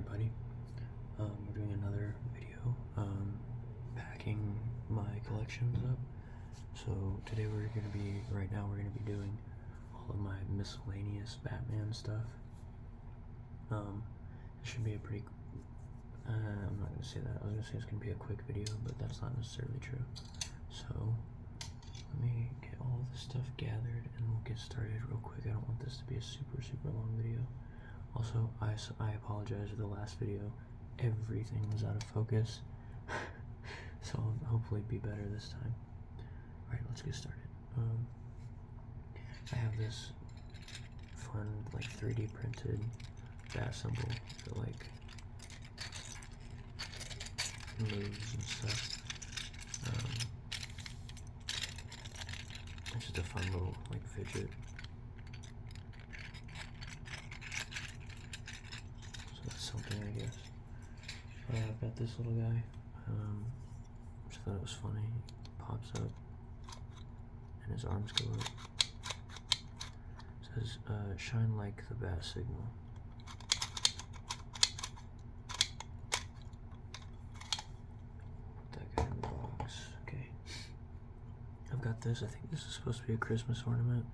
everybody. We're doing another video packing my collections up. So today we're going to be doing all of my miscellaneous Batman stuff. It should be a pretty, I'm not going to say that. I was going to say it's going to be a quick video, but that's not necessarily true. So let me get all of this stuff gathered and we'll get started real quick. I don't want this to be a super long video. Also, I apologize for the last video. Everything was out of focus. So hopefully be better this time. Alright, let's get started. I have this fun, like 3D printed bat symbol that like moves and stuff. It's just a fun little like fidget. So that's something, I guess. I've got this little guy. Just thought it was funny. He pops up and his arms go up. It says, shine like the bat signal. Put that guy in the box. Okay. I've got this. I think this is supposed to be a Christmas ornament.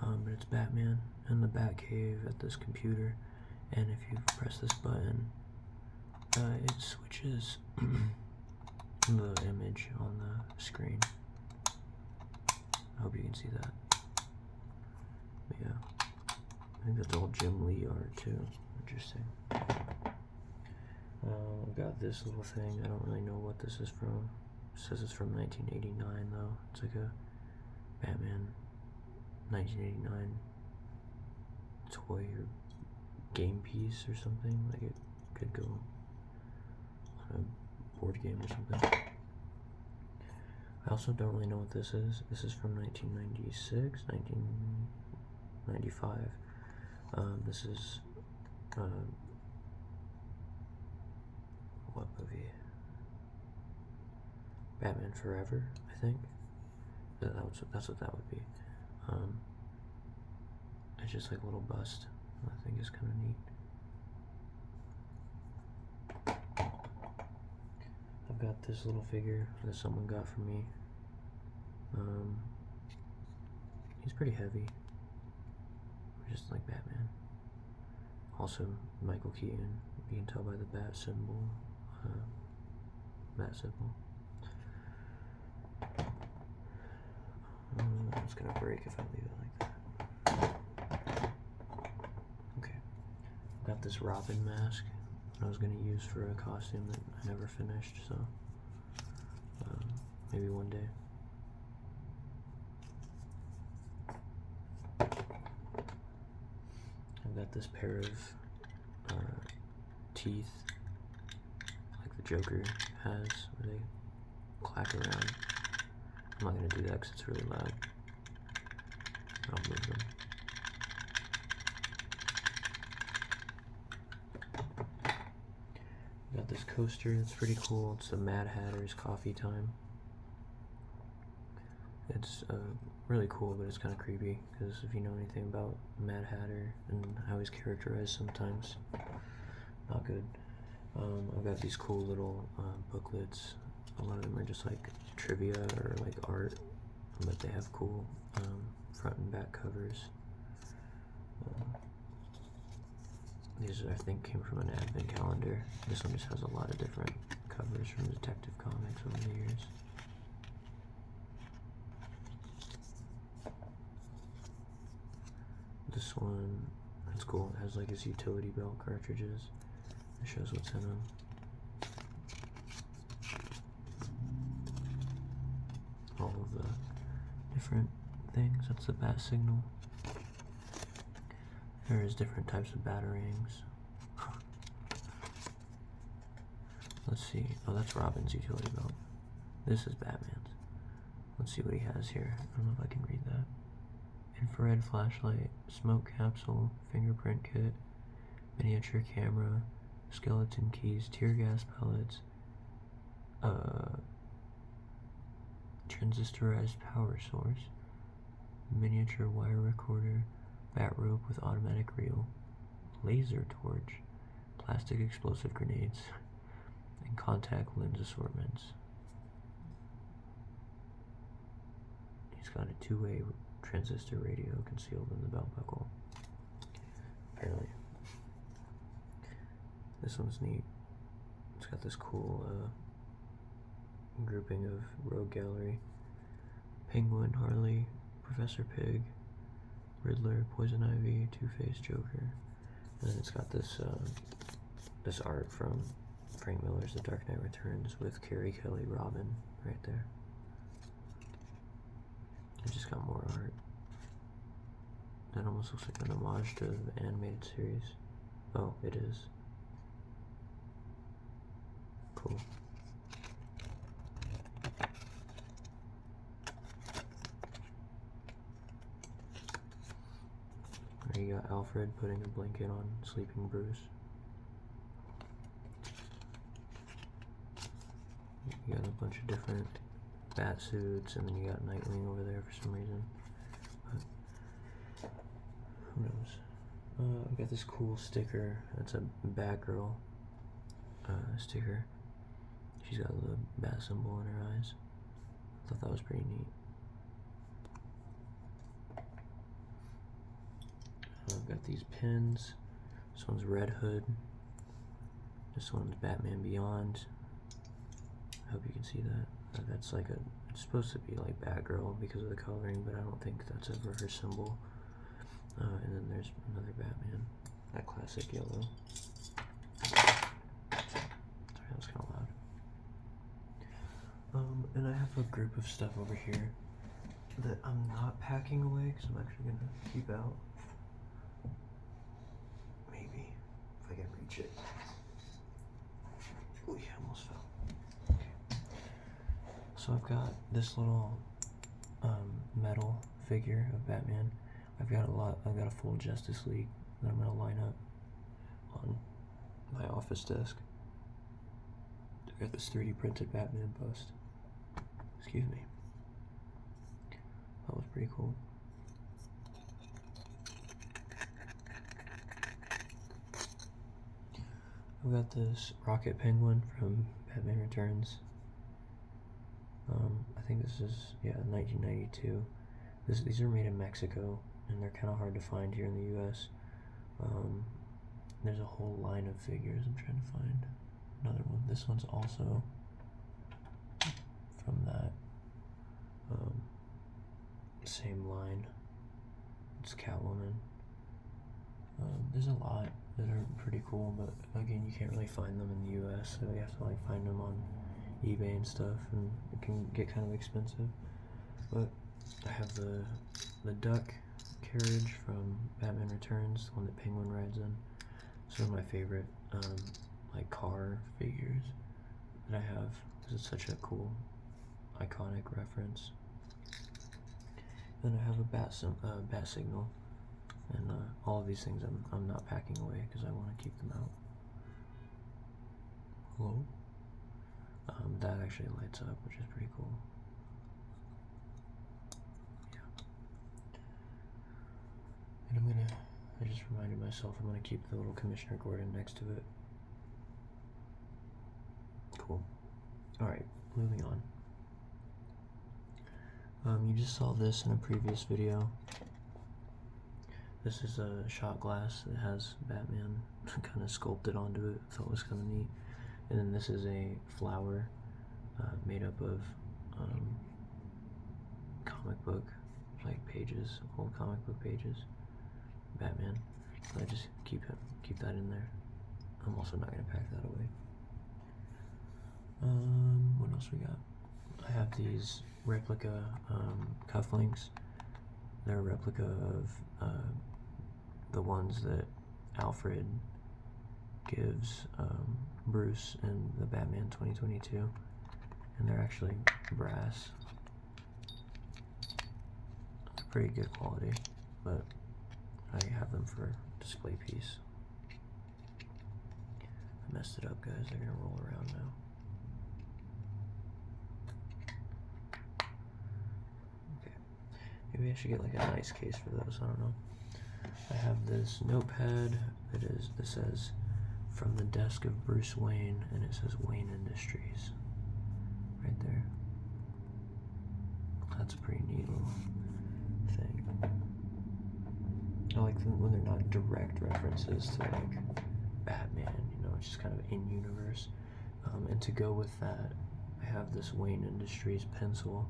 But it's Batman in the Bat Cave at this computer. And if you press this button, it switches the image on the screen. I hope you can see that. But yeah, I think that's all Jim Lee art too. Interesting. I've got this little thing. I don't really know what this is from. It says it's from 1989 though. It's like a Batman 1989 toy or game piece or something. Like it could go on a board game or something. I also don't really know what this is. This is from 1996, 1995. This is what movie? Batman Forever, I think. That's what that would be. It's just like a little bust. I think it's kind of neat. I've got this little figure that someone got for me. He's pretty heavy, just like Batman. Also Michael Keaton. You can tell by the bat symbol. It's gonna break if I leave it like that. Okay, got this Robin mask I was gonna use for a costume that I never finished, so maybe one day. I've got this pair of teeth, like the Joker has, where they clack around. I'm not gonna do that because it's really loud. I'll move them. Got this coaster that's pretty cool. It's the Mad Hatter's Coffee Time. It's really cool, but it's kind of creepy because if you know anything about Mad Hatter and how he's characterized, sometimes not good. I've got these cool little booklets. A lot of them are just like trivia or like art, but they have cool front and back covers. These I think came from an advent calendar. This one just has a lot of different covers from Detective Comics over the years. This one, it's cool. It has like his utility belt cartridges. It shows what's in them. All of the different things. That's the bat signal. There's different types of batarangs. Let's see. Oh, that's Robin's utility belt. This is Batman's. Let's see what he has here. I don't know if I can read that. Infrared flashlight, smoke capsule, fingerprint kit, miniature camera, skeleton keys, tear gas pellets, transistorized power source, miniature wire recorder, bat rope with automatic reel, laser torch, plastic explosive grenades, and contact lens assortments. He's got a two-way transistor radio concealed in the belt buckle. Apparently. This one's neat. It's got this cool grouping of Rogue Gallery, Penguin, Harley, Professor Pig, Riddler, Poison Ivy, Two-Face, Joker, and then it's got this this art from Frank Miller's The Dark Knight Returns with Carrie Kelly Robin right there. It just got more art. That almost looks like an homage to the animated series. Oh, it is. Cool. There you got Alfred putting a blanket on sleeping Bruce. You got a bunch of different bat suits, and then you got Nightwing over there for some reason. But who knows? I got this cool sticker. That's a Batgirl sticker. She's got the bat symbol in her eyes. I thought that was pretty neat. I've got these pins. This one's Red Hood. This one's Batman Beyond. I hope you can see that. That's like it's supposed to be like Batgirl because of the coloring, but I don't think that's ever her symbol. And then there's another Batman, that classic yellow. Sorry, that was kind of loud. And I have a group of stuff over here that I'm not packing away because I'm actually gonna keep out. Maybe if I can reach it. Oh yeah, almost fell. Okay. So I've got this little metal figure of Batman. I've got a full Justice League that I'm gonna line up on my office desk. I've got this 3D printed Batman bust. Excuse me. That was pretty cool. I've got this Rocket Penguin from Batman Returns. I think this is, 1992. These are made in Mexico, and they're kind of hard to find here in the U.S. There's a whole line of figures. I'm trying to find another one. This one's also from that same line. It's Catwoman. There's a lot that are pretty cool, but again, you can't really find them in the U.S., so you have to like find them on eBay and stuff, and it can get kind of expensive. But I have the duck carriage from Batman Returns, the one that Penguin rides in. It's one of my favorite like car figures that I have because it's such a cool, iconic reference. Then I have a bat signal, and all of these things I'm not packing away because I want to keep them out. Hello? That actually lights up, which is pretty cool. Yeah. And I just reminded myself I'm gonna keep the little Commissioner Gordon next to it. Cool. Alright, moving on. You just saw this in a previous video. This is a shot glass that has Batman kind of sculpted onto it. Thought it was kind of neat. And then this is a flower made up of comic book like pages, old comic book pages. Batman. So I just keep that in there. I'm also not gonna pack that away. What else we got? I have these replica cufflinks. They're a replica of the ones that Alfred gives Bruce in the Batman 2022, and they're actually brass. They're pretty good quality, but I have them for a display piece. I messed it up, guys. They're gonna roll around now. Okay, maybe I should get like a nice case for those. I don't know. I have this notepad that says from the desk of Bruce Wayne, and it says Wayne Industries right there. That's a pretty neat little thing. I like them when they're not direct references to like Batman, you know, it's just kind of in universe. And to go with that, I have this Wayne Industries pencil.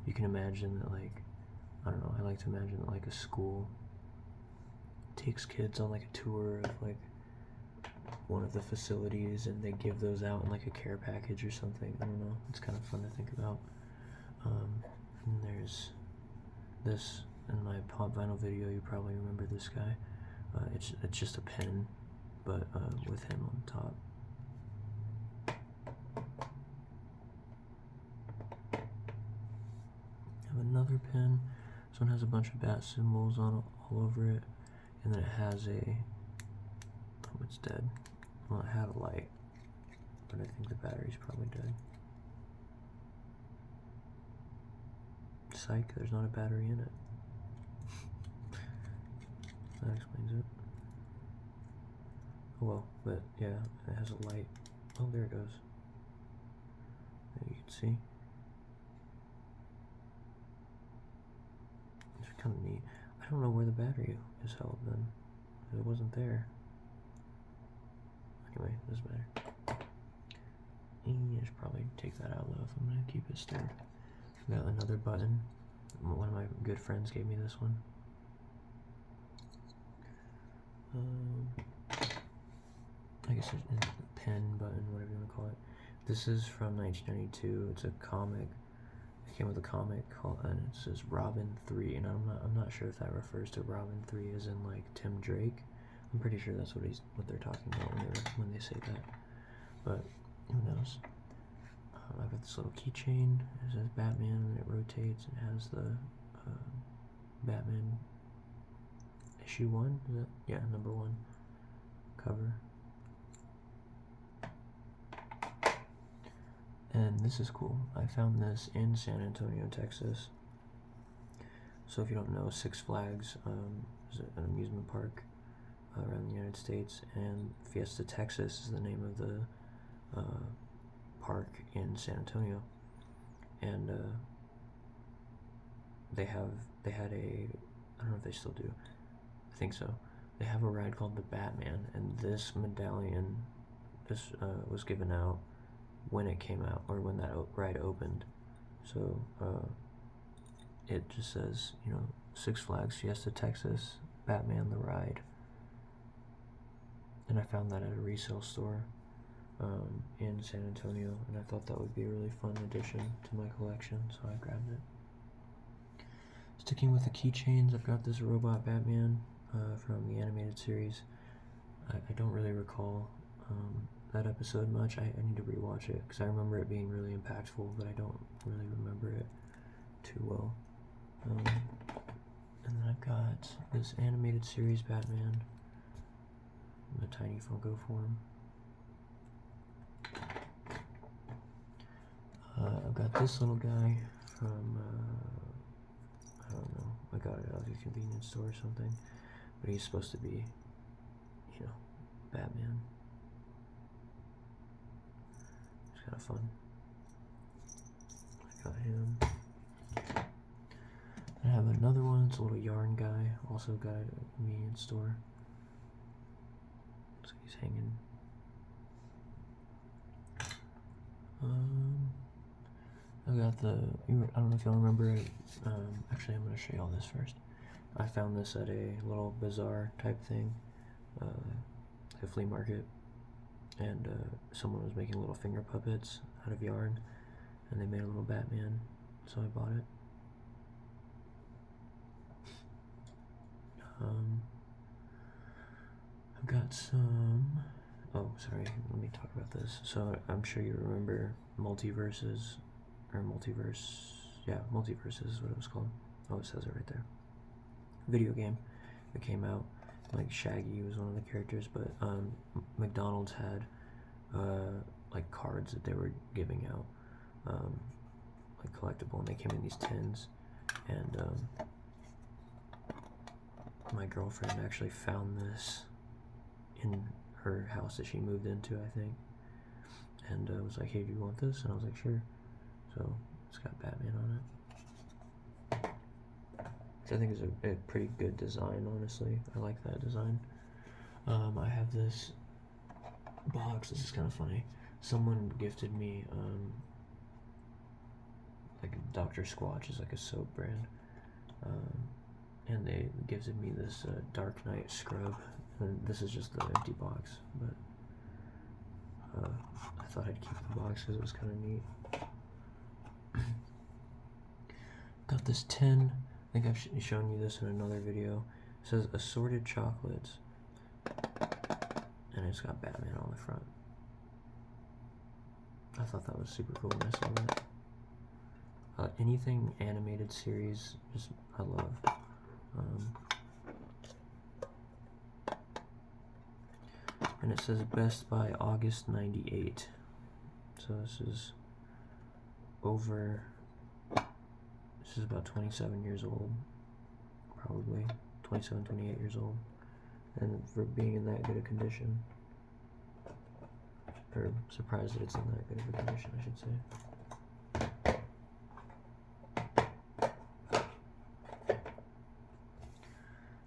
You can imagine that, like, I don't know, I like to imagine that like a school takes kids on like a tour of like one of the facilities, and they give those out in like a care package or something. I don't know, it's kind of fun to think about. And there's this in my pop vinyl video. You probably remember this guy. It's just a pen, but with him on top. I have another pen. This one has a bunch of bat symbols on all over it, and then it has a, oh, it's dead. Well, it had a light, but I think the battery's probably dead. Psych, there's not a battery in it. That explains it. Oh well, but yeah, it has a light. Oh, there it goes. There you can see. It's kind of neat. I don't know where the battery is held then. It wasn't there. Anyway, doesn't matter. I should probably take that out though if I'm gonna keep it stored. Got another button. One of my good friends gave me this one. I guess it's a pen button, whatever you want to call it. This is from 1992. It's a comic. It came with a comic called, and it says Robin 3, and I'm not sure if that refers to Robin 3 as in like Tim Drake. I'm pretty sure that's what they're talking about when they say that. But who knows? I've got this little keychain. It says Batman, and it rotates, and it has the Batman issue 1. Is that? Yeah, number 1 cover. And this is cool. I found this in San Antonio, Texas. So if you don't know, Six Flags is an amusement park around the United States, and Fiesta, Texas is the name of the park in San Antonio. And they had a, I don't know if they still do, I think so. They have a ride called the Batman, and this medallion, this was given out when it came out, or when that ride opened. So it just says, you know, Six Flags Fiesta, Texas, Batman the ride. And I found that at a resale store in San Antonio, and I thought that would be a really fun addition to my collection, so I grabbed it. Sticking with the keychains, I've got this robot Batman from the animated series. I don't really recall that episode much. I need to rewatch it because I remember it being really impactful, but I don't really remember it too well. And then I've got this animated series Batman in a tiny Funko form. I've got this little guy from, I don't know, I got it out of a convenience store or something, but he's supposed to be, you know, Batman. It's kind of fun. I got him. I have another one, it's a little yarn guy, also got it at a convenience store. So he's hanging. I got the, I don't know if y'all remember it, actually I'm going to show y'all this first. I found this at a little bazaar type thing, a flea market, and someone was making little finger puppets out of yarn, and they made a little Batman, so I bought it. I've got some, oh sorry, let me talk about this. So I'm sure you remember Multiverses, or Multiverse, yeah, Multiverses is what it was called. Oh, it says it right there. Video game that came out, like Shaggy was one of the characters, but McDonald's had like cards that they were giving out, like collectible, and they came in these tins, and my girlfriend actually found this in her house that she moved into, I think. And was like, hey, do you want this? And I was like, sure. So it's got Batman on it. Which I think is a pretty good design, honestly. I like that design. I have this box. This is kind of funny. Someone gifted me like Dr. Squatch is like a soap brand, and they gifted me this Dark Knight scrub, and this is just the empty box, but I thought I'd keep the box because it was kind of neat. Got this tin. I think I've shown you this in another video. It says assorted chocolates, and it's got Batman on the front. I thought that was super cool when I saw that. Anything animated series, just I love. And it says best by August '98. So this is over. This is about 27 years old, probably 27, 28 years old, and for being in that good a condition. Or surprised that it's in that good of a condition, I should say.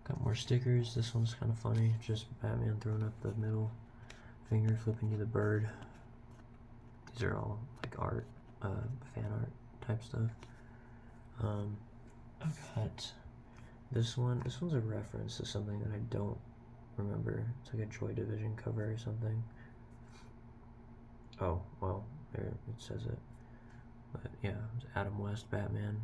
Got more stickers. This one's kind of funny. Just Batman throwing up the middle finger, flipping you the bird. These are all like art, fan art type stuff. I've got this one. This one's a reference to something that I don't remember. It's like a Joy Division cover or something. Oh, well, there it says it. But yeah, it's Adam West Batman.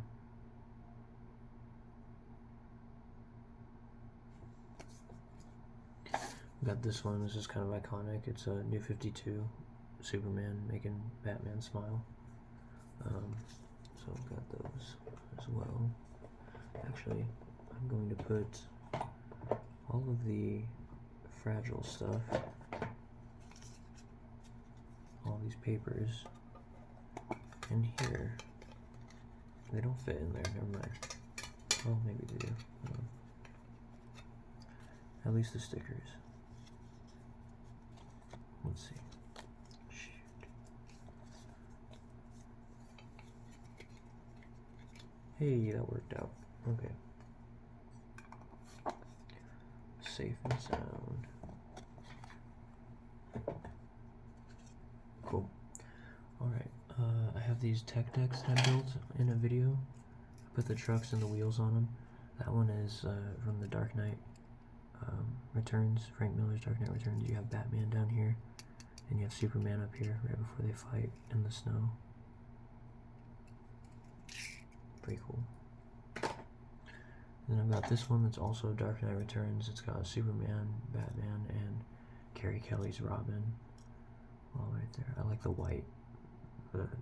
Got this one. This is kind of iconic. It's a New 52 Superman making Batman smile. So I've got those as well. Actually, I'm going to put all of the fragile stuff, all these papers, in here. They don't fit in there, never mind. Well, maybe they do. At least the stickers. Let's see. Shoot. Hey, that worked out. Okay. Safe and sound. Cool. Alright, I have these tech decks I built in a video. I put the trucks and the wheels on them. That one is from the Dark Knight Returns, Frank Miller's Dark Knight Returns. You have Batman down here, and you have Superman up here right before they fight in the snow. Pretty cool. Then I've got this one that's also Dark Knight Returns. It's got Superman, Batman, and Carrie Kelly's Robin all right there. I like the white.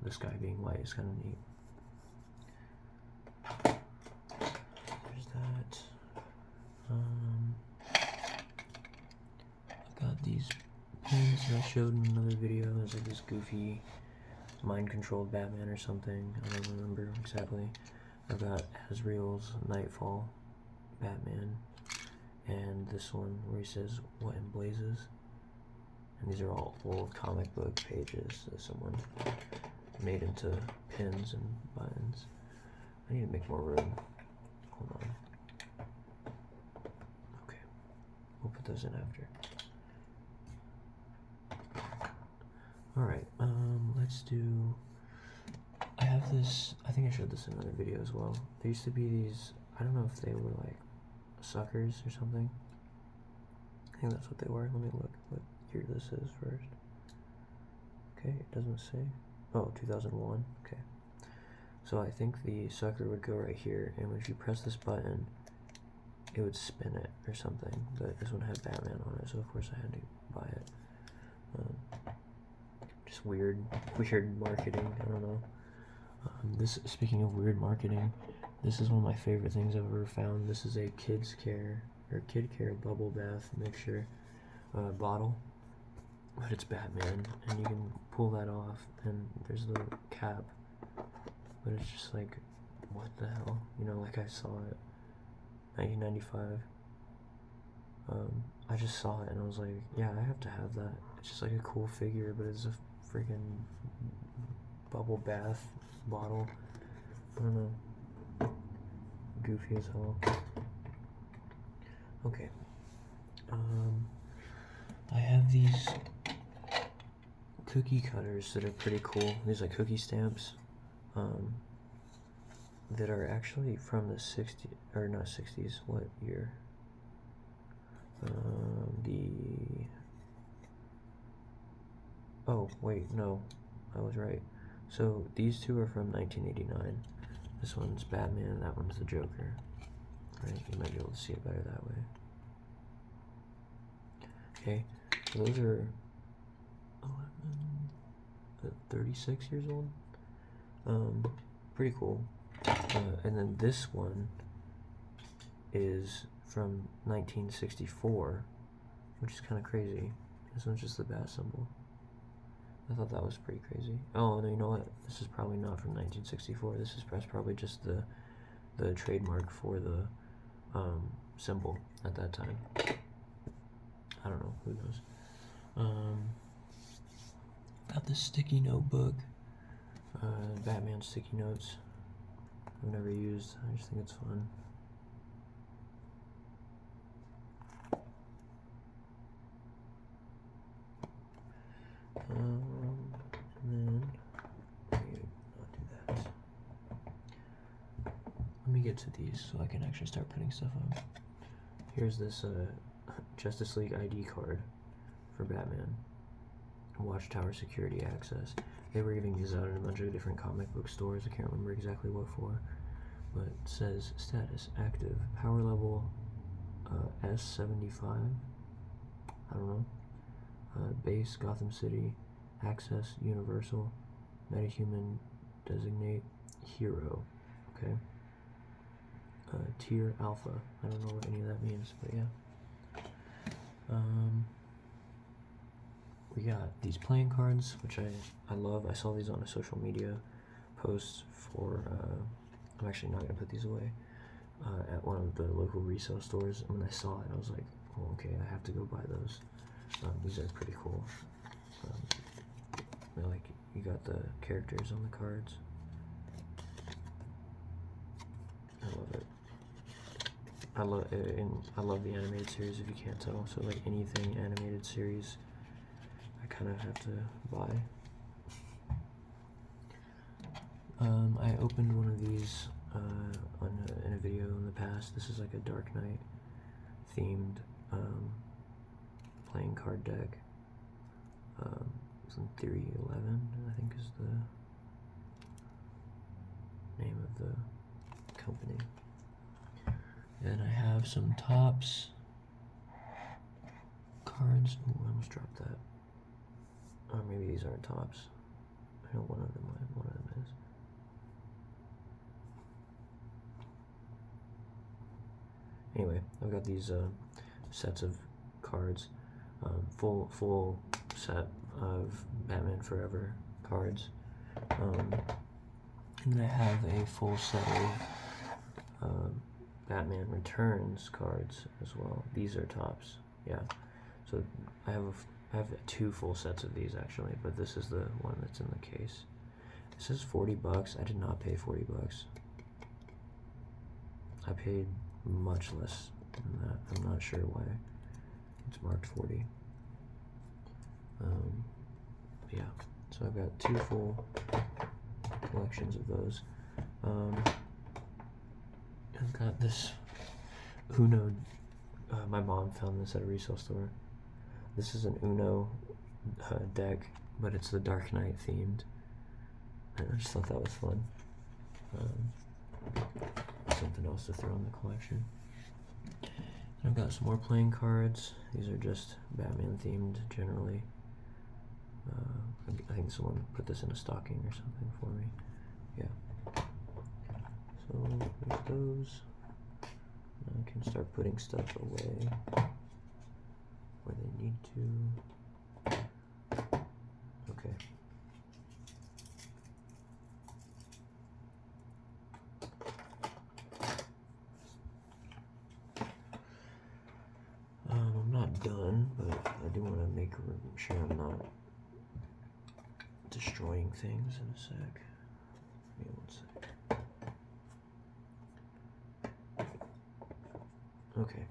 The sky being white is kind of neat. There's that. I've got these pins that I showed in another video. There's like this goofy mind-controlled Batman or something. I don't remember exactly. I've got Azrael's Nightfall Batman, and this one where he says, "What in blazes?" And these are all old comic book pages that someone made into pins and buttons. I need to make more room. Hold on. Okay, we'll put those in after. Alright, let's do... I have this, I think I showed this in another video as well. There used to be these, I don't know if they were like suckers or something. I think that's what they were. Let me look what year this is first. Okay, it doesn't say. Oh, 2001. Okay. So I think the sucker would go right here, and if you press this button, it would spin it or something. But this one had Batman on it, so of course I had to buy it. Just weird marketing. I don't know. Speaking of weird marketing, this is one of my favorite things I've ever found. This is a Kid Care bubble bath mixture bottle, but it's Batman, and you can pull that off, and there's the cap, but it's just like, what the hell? You know, like I saw it, 1995. I just saw it and I was like, yeah, I have to have that. It's just like a cool figure, but it's a freaking bubble bath bottle. I don't know. Goofy as hell. Okay. I have these cookie cutters that are pretty cool. These like cookie stamps. That are actually from the 60s, or not 60s, what year? Oh, wait, no, I was right. So these two are from 1989. This one's Batman, that one's the Joker. Right, you might be able to see it better that way. Okay, so those are 36 years old. Pretty cool. And then this one is from 1964, which is kind of crazy. This one's just the bat symbol. I thought that was pretty crazy. Oh, no, you know what? This is probably not from 1964. This is probably just the trademark for the symbol at that time. I don't know. Who knows? Got this sticky notebook. Batman sticky notes. I've never used. I just think it's fun. And then let me not do that. Let me get to these so I can actually start putting stuff on. Here's this Justice League ID card for Batman. Watchtower security access. They were giving these out in a bunch of different comic book stores. I can't remember exactly what for, but it says status active, power level S75. I don't know. Base Gotham City, access universal, metahuman designate hero. Okay. Tier alpha. I don't know what any of that means, but yeah. We got these playing cards, which I love. I saw these on a social media post for, I'm actually not going to put these away, at one of the local resale stores. And when I saw it, I was like, oh, okay, I have to go buy those. These are pretty cool. Like, you got the characters on the cards. I love it. I love the animated series, if you can't tell. So like anything animated series, I kind of have to buy. I opened one of these in a video in the past. This is like a Dark Knight themed playing card deck. It's in Theory 11, I think is the name of the company. And I have some Topps cards. Ooh, I almost dropped that. Or maybe these aren't Topps. I know one of them is. Anyway, I've got these sets of cards, full set of Batman Forever cards, and then I have a full set of Batman Returns cards as well. These are Topps, yeah. So I have 2 full sets of these actually, but this is the one that's in the case. It says $40. I did not pay $40. I paid much less than that. I'm not sure why it's marked 40. Yeah, so I've got 2 full collections of those. I've got this Uno. My mom found this at a resale store. This is an Uno deck, but it's the Dark Knight themed. And I just thought that was fun. Something else to throw in the collection. And I've got some more playing cards. These are just Batman themed generally. I think someone put this in a stocking or something for me. Yeah. So there's those. Now I can start putting stuff away where they need to. Okay. done, but I do want to make sure I'm not destroying things in a sec. Give me 1 sec. Okay.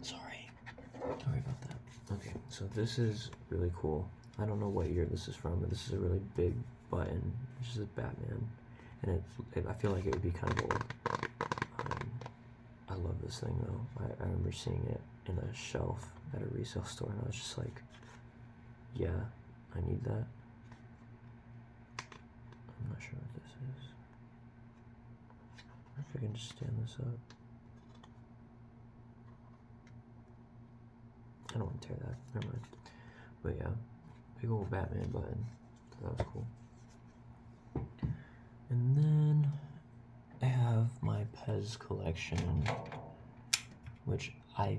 Sorry about that. Okay, so this is really cool. I don't know what year this is from, but this is a really big button. This is a Batman, and I feel like it would be kind of old. I love this thing though. I remember seeing it in a shelf at a resale store, and I was just like, yeah, I need that. I'm not sure what this is. I wonder if I can just stand this up. I don't want to tear that. Never mind. But yeah, big old Batman button. That was cool. And then I have my Pez collection, which I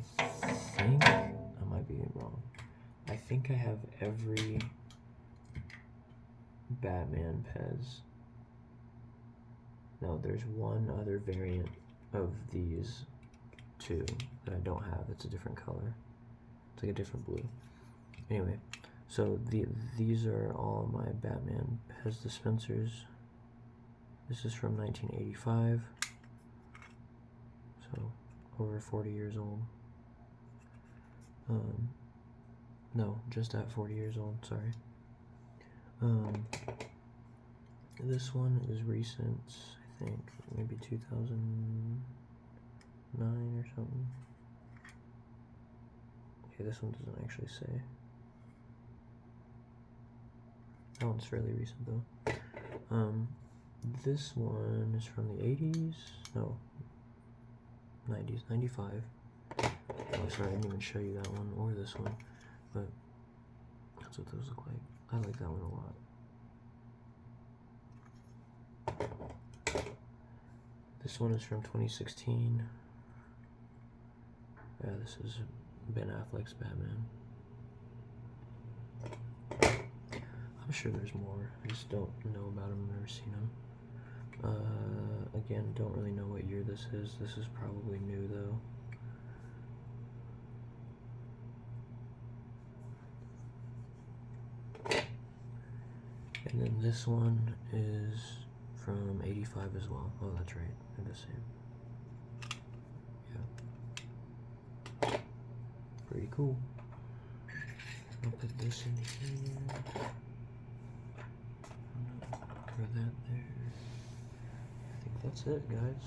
think, I might be wrong, I think I have every Batman Pez. No, there's one other variant of these two that I don't have. It's a different color. It's like a different blue. Anyway, so these are all my Batman Pez dispensers. This is from 1985, so over 40 years old. No, just at 40 years old, sorry. This one is recent, I think, maybe 2009 or something. Okay, this one doesn't actually say. That one's fairly recent though. This one is from the 80s, no, 90s, 95. Oh, sorry, I didn't even show you that one or this one, but that's what those look like. I like that one a lot. This one is from 2016. Yeah, this is Ben Affleck's Batman. I'm sure there's more. I just don't know about them. I've never seen them. Again, don't really know what year this is. This is probably new though. And then this one is from 85 as well. Oh, that's right. They're the same. Yeah. Pretty cool. I'll put this in here. Put that there. I think that's it, guys.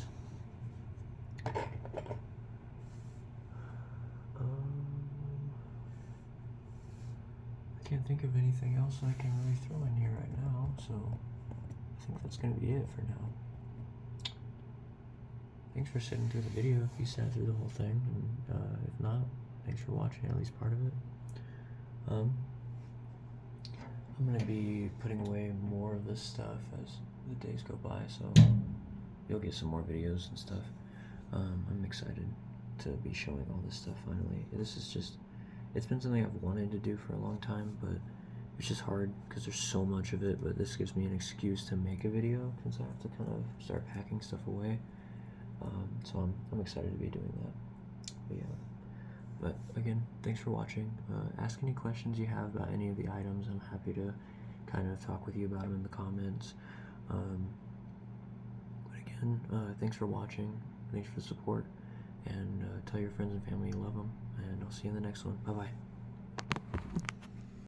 I can't think of anything else I can really throw in here right now, so I think that's gonna be it for now. Thanks for sitting through the video if you sat through the whole thing, and if not, thanks for watching at least part of it. I'm gonna be putting away more of this stuff as the days go by, so you'll get some more videos and stuff. I'm excited to be showing all this stuff finally. This is just, it's been something I've wanted to do for a long time, but it's just hard because there's so much of it, but this gives me an excuse to make a video since I have to kind of start packing stuff away. So I'm excited to be doing that. But yeah. But again, thanks for watching. Ask any questions you have about any of the items. I'm happy to kind of talk with you about them in the comments. But again, thanks for watching. Thanks for the support. And tell your friends and family you love them. And I'll see you in the next one. Bye-bye.